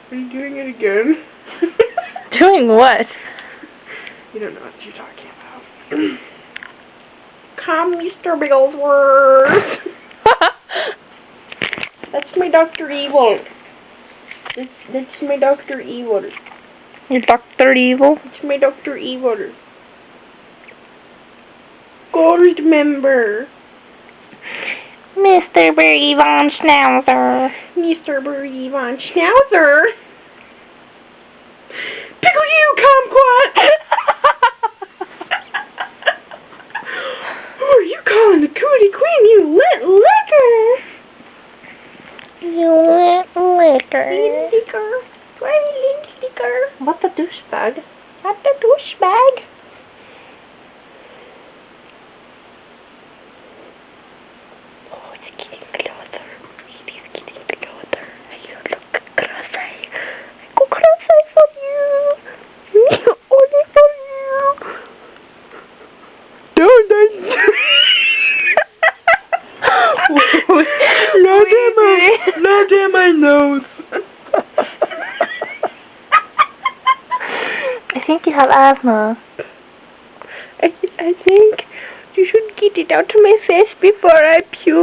Are you doing it again? Doing what? You don't know what you're talking about. Come, Mr. Bigglesworth. That's my Dr. Evil. That's my Dr. Evil. You're Dr. Evil? It's my Dr. Evil. Gold member. Mr. Berry Von Schnauzer. Mr. Berry Von Schnauzer. Pickle you, kumquat! Who are you calling the cootie queen, you lit liquor? You lit liquor. Lin liquor. Lin liquor. What a douchebag. What a douchebag. Oh, it's getting closer. It is getting closer. You look crazy. I go crazy for you. Only for you. Don't Not in my nose. I think you have asthma. I think you should get it out of my face before I puke.